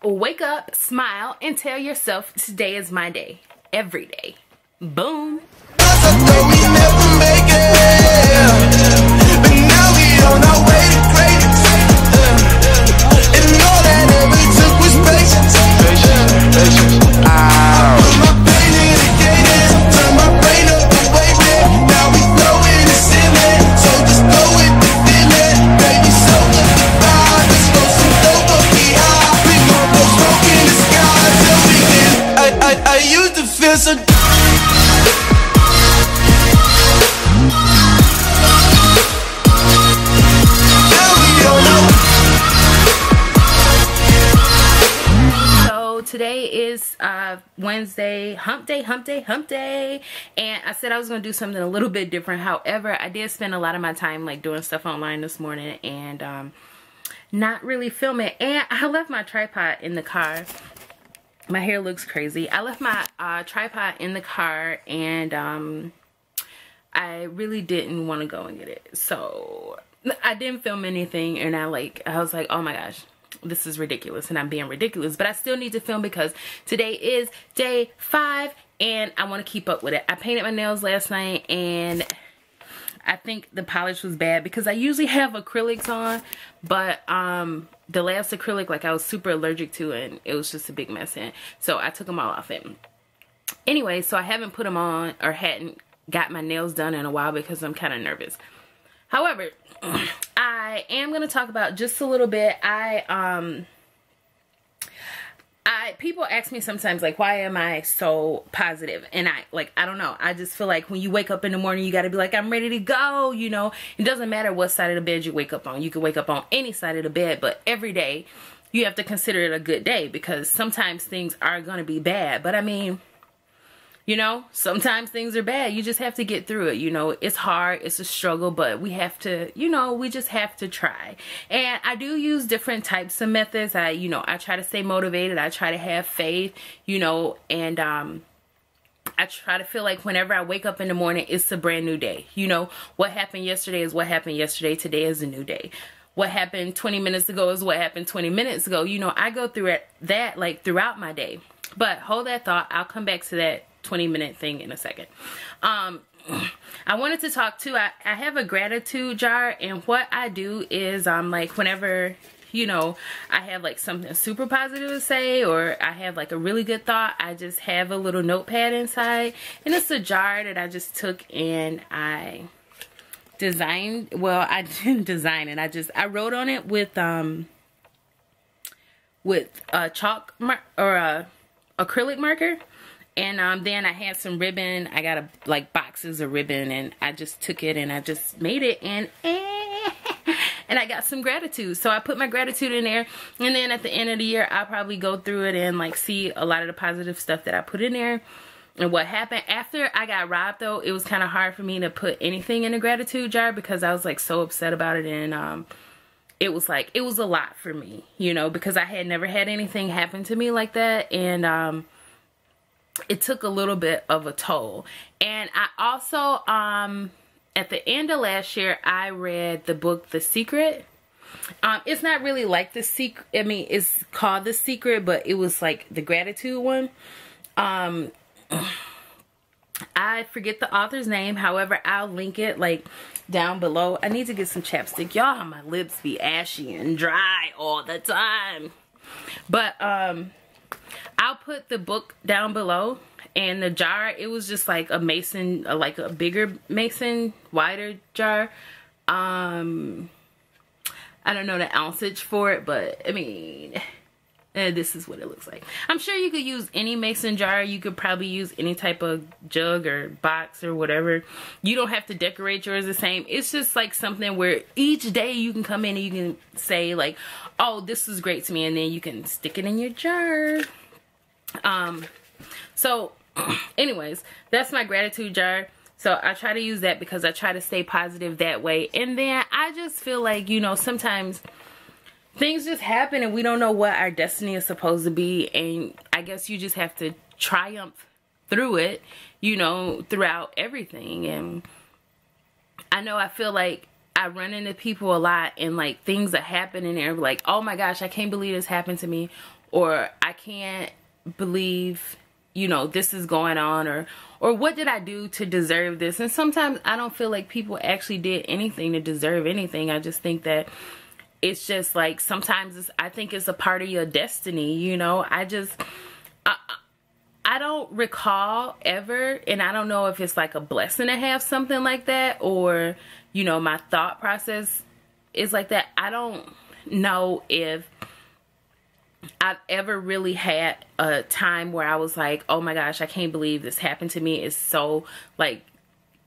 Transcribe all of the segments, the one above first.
Wake up, smile, and tell yourself today is my day. Every day. Boom. Today is Wednesday, hump day, and I said I was gonna do something a little bit different. However, I did spend a lot of my time like doing stuff online this morning and not really filming, and I left my tripod in the car. My hair looks crazy. I left my tripod in the car, and I really didn't want to go and get it, so I didn't film anything. And I was like, oh my gosh, this is ridiculous, and I'm being ridiculous, but I still need to film because today is day 5 and I want to keep up with it. I painted my nails last night and I think the polish was bad because I usually have acrylics on, but the last acrylic, like, I was super allergic to, and it was just a big mess. And so I took them all off. And anyway, so I haven't put them on or hadn't got my nails done in a while because I'm kind of nervous. However, I am going to talk about just a little bit. People ask me sometimes, like, why am I so positive? And I don't know. I just feel like when you wake up in the morning, you got to be like, I'm ready to go, you know. It doesn't matter what side of the bed you wake up on. You can wake up on any side of the bed, but every day you have to consider it a good day because sometimes things are going to be bad. But I mean, you know, sometimes things are bad. You just have to get through it. You know, it's hard. It's a struggle, but we have to, you know, we just have to try. And I do use different types of methods. I try to stay motivated. I try to have faith, you know, and I try to feel like whenever I wake up in the morning, it's a brand new day. You know, what happened yesterday is what happened yesterday. Today is a new day. What happened 20 minutes ago is what happened 20 minutes ago. You know, I go through that like throughout my day. But hold that thought. I'll come back to that 20-minute thing in a second. I wanted to talk too. I have a gratitude jar, and what I do is like whenever, you know, I have like something super positive to say, or I have like a really good thought, I just have a little notepad inside, and it's a jar that I just took and I designed. Well, I didn't design it. I wrote on it with chalk or acrylic marker. And then I had some ribbon. I got like boxes of ribbon, and I just took it and I just made it, and I got some gratitude. So I put my gratitude in there, and then at the end of the year, I'll probably go through it and like see a lot of the positive stuff that I put in there and what happened. After I got robbed though, it was kind of hard for me to put anything in a gratitude jar because I was like so upset about it, and it was a lot for me, you know, because I had never had anything happen to me like that, and it took a little bit of a toll. And I also, at the end of last year, I read the book, The Secret. It's not really like The Secret. I mean, it's called The Secret, but it was like the gratitude one. I forget the author's name. However, I'll link it like down below. I need to get some chapstick. Y'all, my lips be ashy and dry all the time. But, I'll put the book down below, and the jar, it was just like a mason, like a bigger mason, wider jar. I don't know the ounceage for it, but I mean, this is what it looks like. I'm sure you could use any mason jar. You could probably use any type of jug or box or whatever. You don't have to decorate yours the same. It's just like something where each day you can come in and you can say like, oh, this was great to me, and then you can stick it in your jar. So anyways, that's my gratitude jar. So I try to use that because I try to stay positive that way. And then I just feel like, you know, sometimes things just happen and we don't know what our destiny is supposed to be. And I guess you just have to triumph through it, you know, throughout everything. And I know I feel like I run into people a lot and like things are happening and they're like, oh my gosh, I can't believe this happened to me. or I can't believe, you know, this is going on, or what did I do to deserve this? And sometimes I don't feel like people actually did anything to deserve anything. I just think that it's just like sometimes I think it's a part of your destiny, you know. I don't recall ever, and I don't know if it's like a blessing to have something like that, or, you know, my thought process is like that. I don't know if I've ever really had a time where I was like, oh my gosh, I can't believe this happened to me. It's so like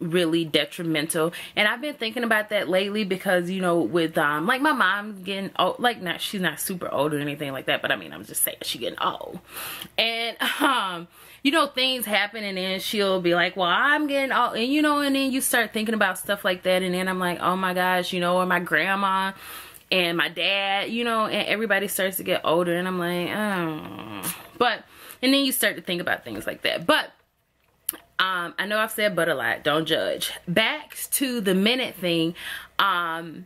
really detrimental. And I've been thinking about that lately because, you know, with like my mom's getting old, like she's not super old or anything like that, but I mean, I'm just saying she's getting old. And you know, things happen and then she'll be like, well, I'm getting old, and you know, and then you start thinking about stuff like that, and then I'm like, oh my gosh, you know, or my grandma and my dad, you know, and everybody starts to get older, and I'm like, oh. But, and then you start to think about things like that. But I know I've said but a lot, don't judge. Back to the minute thing, I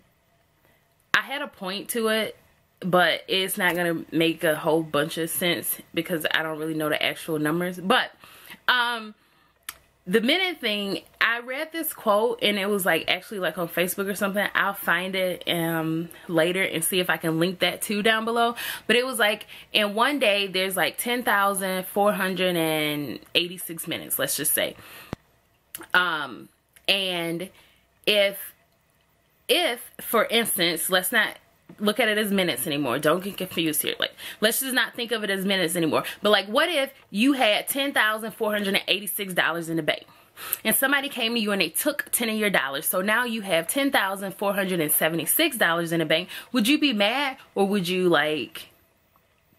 had a point to it, but it's not gonna make a whole bunch of sense because I don't really know the actual numbers. But the minute thing, I read this quote and it was like actually like on Facebook or something. I'll find it later and see if I can link that too down below. But it was like, in one day there's like 10,486 minutes, let's just say. And if for instance, let's not look at it as minutes anymore. Don't get confused here. Like, let's just not think of it as minutes anymore. But like, what if you had $10,486 in the bank and somebody came to you and they took 10 of your dollars? So now you have $10,476 in the bank. Would you be mad, or would you like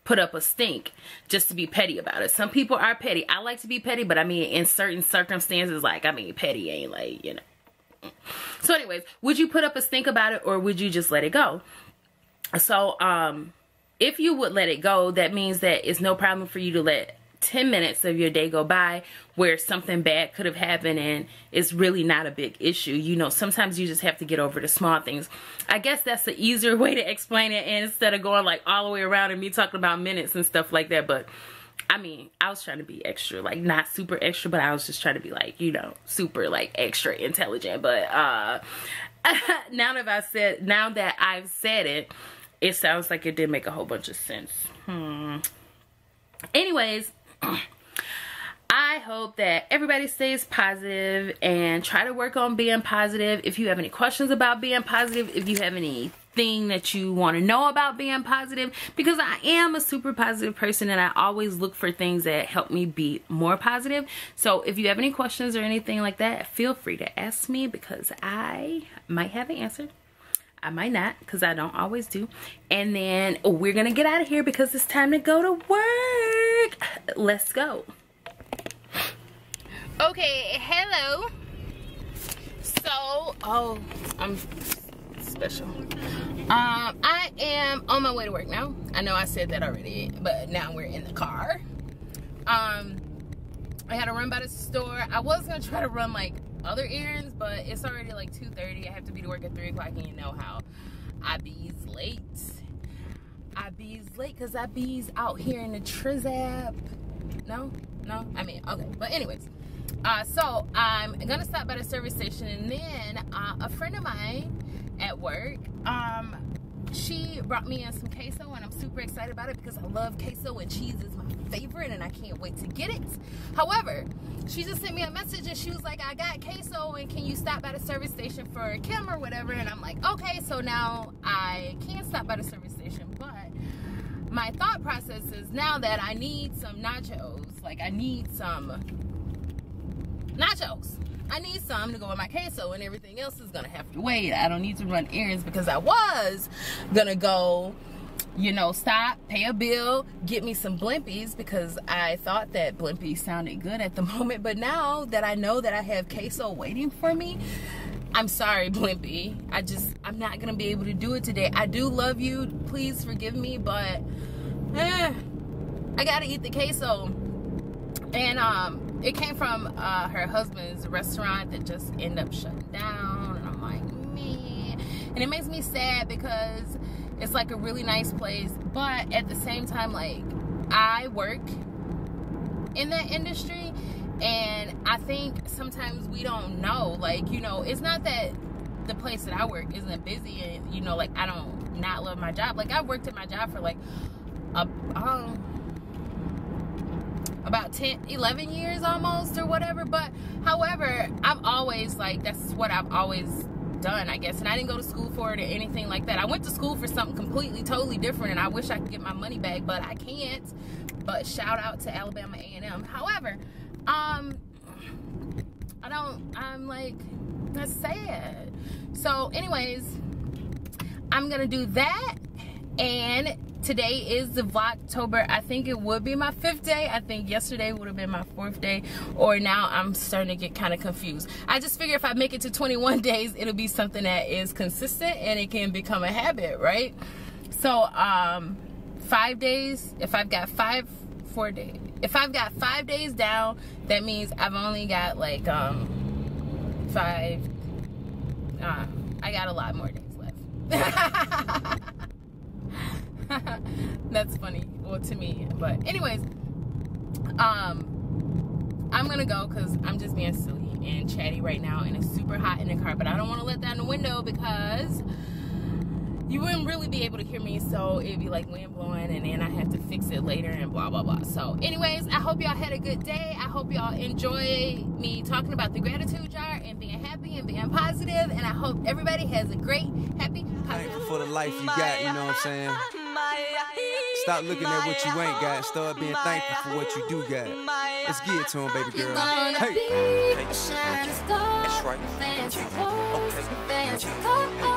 put up a stink just to be petty about it? Some people are petty. I like to be petty, but I mean, in certain circumstances, like, I mean, petty ain't like, you know. So anyways, would you put up a stink about it, or would you just let it go? So, if you would let it go, that means that it's no problem for you to let 10 minutes of your day go by where something bad could have happened and it's really not a big issue. You know, sometimes you just have to get over the small things. I guess that's the easier way to explain it, and instead of going like all the way around and me talking about minutes and stuff like that. But I mean, I was trying to be extra, like not super extra, but I was just trying to be like, you know, super like extra intelligent. But now that I've said it, it sounds like it did make a whole bunch of sense. Anyways, I hope that everybody stays positive and try to work on being positive. If you have any questions about being positive, if you have anything that you want to know about being positive, because I am a super positive person and I always look for things that help me be more positive. So if you have any questions or anything like that, feel free to ask me, because I might have an answer. I might not, because I don't always do. And then we're gonna get out of here because it's time to go to work. Let's go. Okay, hello. So, oh, I'm special. I am on my way to work now. I know I said that already, but now we're in the car. I had to run by the store. I was gonna try to run like other errands, but it's already like 2:30. I have to be to work at 3 o'clock, and you know how I be's late. I be's late because I be's out here in the Trizap. No, I mean, okay, but anyways, so I'm gonna stop by the service station, and then a friend of mine at work, she brought me in some queso, and I'm super excited about it because I love queso and cheese is my favorite, and I can't wait to get it. However, she just sent me a message and she was like, I got queso, and can you stop by the service station for Kim or whatever? And I'm like, okay. So now I can't stop by the service station, but my thought process is now that I need some nachos, like I need some nachos. I need some to go with my queso, and everything else is gonna have to wait. I don't need to run errands because I was gonna go, you know, stop, pay a bill, get me some blimpies because I thought that blimpies sounded good at the moment. But now that I know that I have queso waiting for me, I'm sorry, Blimpie. I'm not gonna be able to do it today. I do love you, please forgive me, but I gotta eat the queso. And it came from her husband's restaurant that just ended up shutting down, and I'm like, man. And it makes me sad because It's like a really nice place, but at the same time, like, I work in that industry, and I think sometimes we don't know, like, you know, it's not that the place that I work isn't busy and, you know, like, I don't not love my job. Like, I've worked at my job for like about 11 years almost or whatever, but however, I've always, like, that's what I've always done, I guess, and I didn't go to school for it or anything like that. I went to school for something completely totally different, and I wish I could get my money back, but I can't. But shout out to Alabama A&M. However, I'm like, that's sad. So anyways, I'm gonna do that, and today is the Vloggtober. I think it would be my 5th day. I think yesterday would have been my 4th day, or now I'm starting to get kind of confused. I just figure if I make it to 21 days, it'll be something that is consistent and it can become a habit, right? So 5 days, if I've got 5 days down, that means I've only got like 5, I got a lot more days left. That's funny, well, to me. But anyways, I'm gonna go because I'm just being silly and chatty right now, and it's super hot in the car, but I don't want to let down the window because you wouldn't really be able to hear me, so it'd be like wind blowing, and then I have to fix it later and blah blah blah. So anyways, I hope y'all had a good day. I hope y'all enjoy me talking about the gratitude jar and being happy and being positive, and I hope everybody has a great, happy, positive. Thankful for the life you got, you know what I'm saying? Stop looking at what you ain't got and start being thankful for what you do got. Let's get it to him, baby girl. Hey. That's right. Okay.